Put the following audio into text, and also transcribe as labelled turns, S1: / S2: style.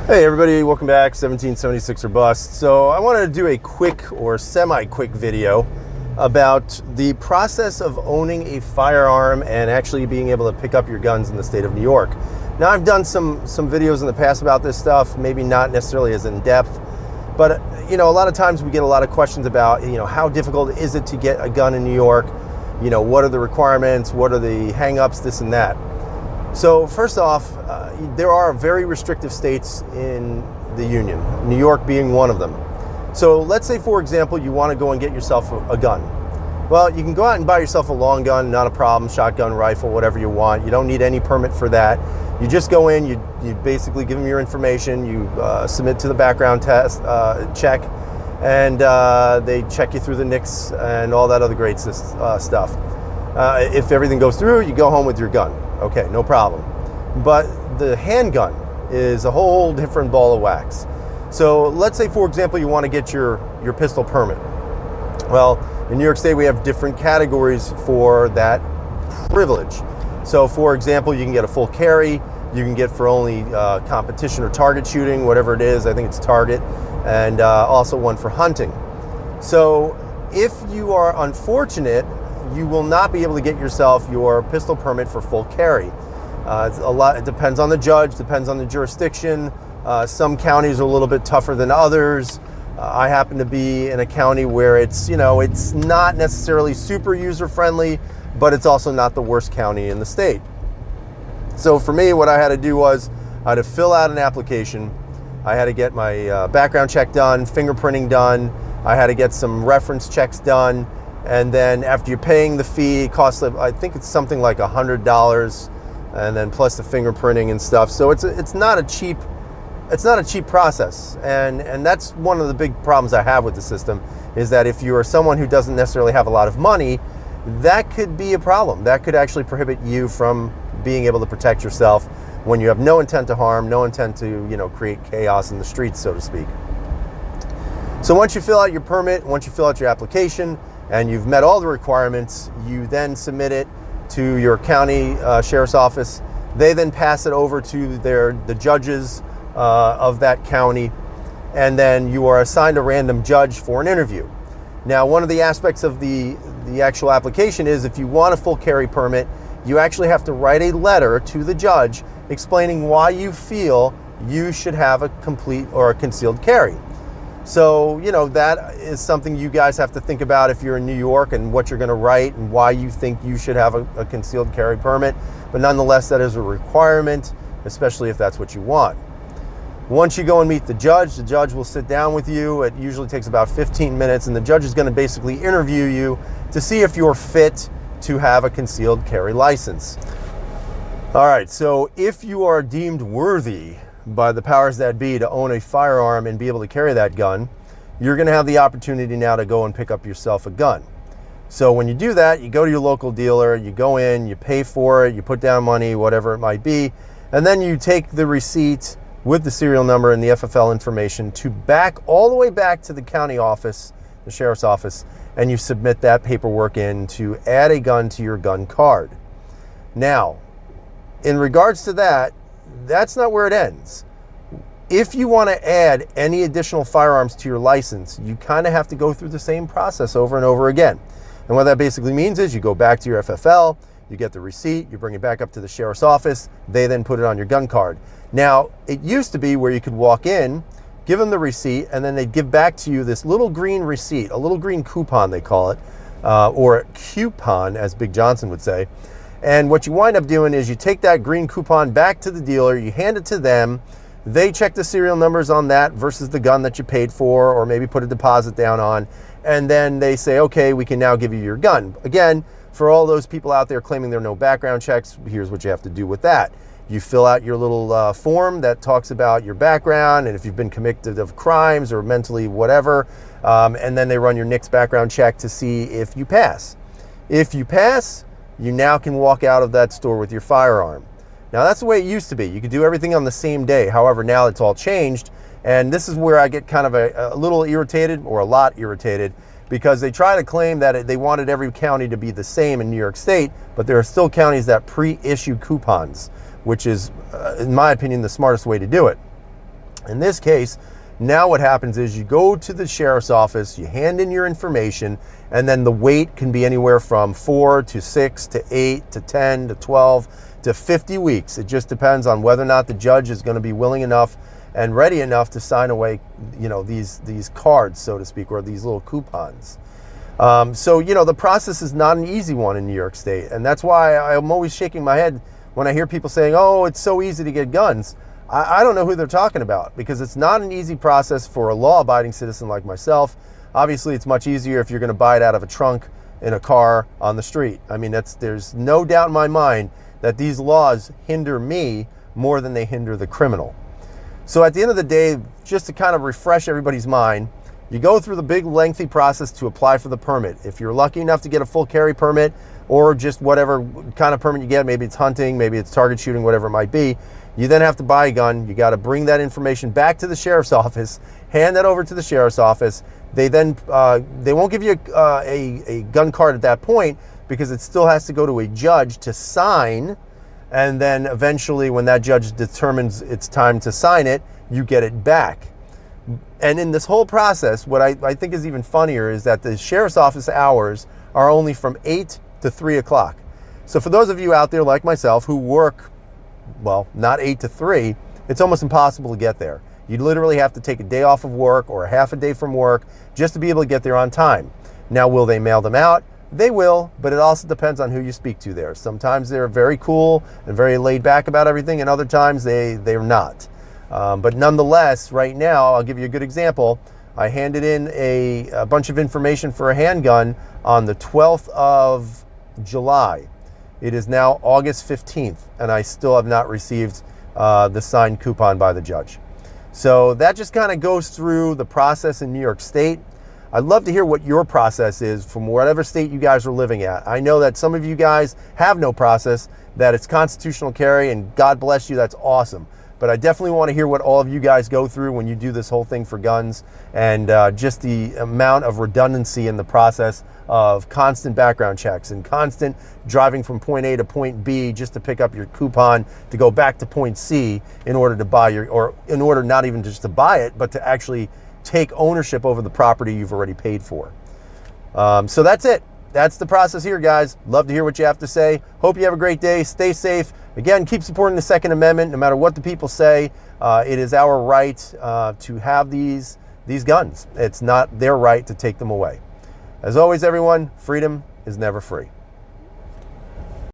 S1: Hey everybody, welcome back, 1776 or Bust. So I wanted to do a quick or semi-quick video about the process of owning a firearm and actually being able to pick up your guns in the state of New York. Now I've done some videos in the past about this stuff, maybe not necessarily as in depth, but a lot of times we get a lot of questions about, how difficult is it to get a gun in New York? What are the requirements? What are the hang-ups, this and that? So first off, there are very restrictive states in the Union, New York being one of them. So let's say, for example, you want to go and get yourself a gun. Well, you can go out and buy yourself a long gun, not a problem, shotgun, rifle, whatever you want. You don't need any permit for that. You just go in, you basically give them your information, you submit to the background test check, and they check you through the NICS and all that other great stuff. If everything goes through, you go home with your gun. Okay, no problem. But the handgun is a whole different ball of wax. So let's say, for example, you want to get your pistol permit. Well, in New York State, we have different categories for that privilege. So for example, you can get a full carry, you can get for only competition or target shooting, whatever it is, I think it's target, and also one for hunting. So if you are unfortunate, you will not be able to get yourself your pistol permit for full carry. It depends on the judge, depends on the jurisdiction. Some counties are a little bit tougher than others. I happen to be in a county where it's not necessarily super user-friendly, but it's also not the worst county in the state. So for me, what I had to do was I had to fill out an application. I had to get my background check done, fingerprinting done. I had to get some reference checks done. And then after you're paying the fee, it costs, I think it's something like $100, and then plus the fingerprinting and stuff. So it's not a cheap process. And that's one of the big problems I have with the system, is that if you are someone who doesn't necessarily have a lot of money, that could be a problem. That could actually prohibit you from being able to protect yourself when you have no intent to harm, no intent to create chaos in the streets, so to speak. So once you fill out your permit, once you fill out your application, and you've met all the requirements, you then submit it to your county sheriff's office. They then pass it over to the judges of that county, and then you are assigned a random judge for an interview. Now, one of the aspects of the actual application is if you want a full carry permit, you actually have to write a letter to the judge explaining why you feel you should have a complete or a concealed carry. So, that is something you guys have to think about if you're in New York, and what you're going to write and why you think you should have a concealed carry permit. But nonetheless, that is a requirement, especially if that's what you want. Once you go and meet the judge will sit down with you. It usually takes about 15 minutes, and the judge is going to basically interview you to see if you're fit to have a concealed carry license. All right, so if you are deemed worthy by the powers that be to own a firearm and be able to carry that gun, you're going to have the opportunity now to go and pick up yourself a gun. So when you do that, you go to your local dealer, you go in, you pay for it, you put down money, whatever it might be, and then you take the receipt with the serial number and the FFL information all the way back to the county office, the sheriff's office, and you submit that paperwork in to add a gun to your gun card. Now, in regards to that, that's not where it ends. If you want to add any additional firearms to your license, you kind of have to go through the same process over and over again. And what that basically means is you go back to your FFL, you get the receipt, you bring it back up to the sheriff's office, they then put it on your gun card. Now, it used to be where you could walk in, give them the receipt, and then they'd give back to you this little green receipt, a little green coupon they call it, or a coupon, as Big Johnson would say. And what you wind up doing is you take that green coupon back to the dealer, you hand it to them, they check the serial numbers on that versus the gun that you paid for, or maybe put a deposit down on, and then they say, okay, we can now give you your gun. Again, for all those people out there claiming there are no background checks, here's what you have to do with that. You fill out your little form that talks about your background and if you've been convicted of crimes or mentally whatever, and then they run your NICS background check to see if you pass. If you pass, you now can walk out of that store with your firearm. Now, that's the way it used to be. You could do everything on the same day. However, now it's all changed, and this is where I get kind of a little irritated, or a lot irritated, because they try to claim that they wanted every county to be the same in New York State, but there are still counties that pre-issue coupons, which is, in my opinion, the smartest way to do it. In this case, now what happens is you go to the sheriff's office, you hand in your information, and then the wait can be anywhere from 4 to 6 to 8 to 10 to 12 to 50 weeks. It just depends on whether or not the judge is going to be willing enough and ready enough to sign away, these cards, so to speak, or these little coupons. So, the process is not an easy one in New York State. And that's why I'm always shaking my head when I hear people saying, oh, it's so easy to get guns. I don't know who they're talking about, because it's not an easy process for a law-abiding citizen like myself. Obviously, it's much easier if you're going to buy it out of a trunk in a car on the street. I mean, there's no doubt in my mind that these laws hinder me more than they hinder the criminal. So at the end of the day, just to kind of refresh everybody's mind, you go through the big lengthy process to apply for the permit. If you're lucky enough to get a full carry permit, or just whatever kind of permit you get, maybe it's hunting, maybe it's target shooting, whatever it might be, you then have to buy a gun. You got to bring that information back to the sheriff's office, hand that over to the sheriff's office. They won't give you a gun card at that point, because it still has to go to a judge to sign. And then eventually, when that judge determines it's time to sign it, you get it back. And in this whole process, what I think is even funnier is that the sheriff's office hours are only from 8 to 3 o'clock. So for those of you out there like myself who work, well, not 8 to 3, it's almost impossible to get there. You literally have to take a day off of work or a half a day from work just to be able to get there on time. Now, will they mail them out? They will, but it also depends on who you speak to there. Sometimes they're very cool and very laid back about everything, and other times they're not. But nonetheless, right now, I'll give you a good example. I handed in a bunch of information for a handgun on the 12th of July. It is now August 15th, and I still have not received the signed coupon by the judge. So that just kind of goes through the process in New York State. I'd love to hear what your process is from whatever state you guys are living at. I know that some of you guys have no process, that it's constitutional carry, and God bless you, that's awesome. But I definitely want to hear what all of you guys go through when you do this whole thing for guns, and just the amount of redundancy in the process of constant background checks and constant driving from point A to point B just to pick up your coupon to go back to point C in order to buy or in order not even just to buy it, but to actually take ownership over the property you've already paid for. So that's it. That's the process here, guys. Love to hear what you have to say. Hope you have a great day. Stay safe. Again, keep supporting the Second Amendment, no matter what the people say. It is our right to have these guns. It's not their right to take them away. As always, everyone, freedom is never free.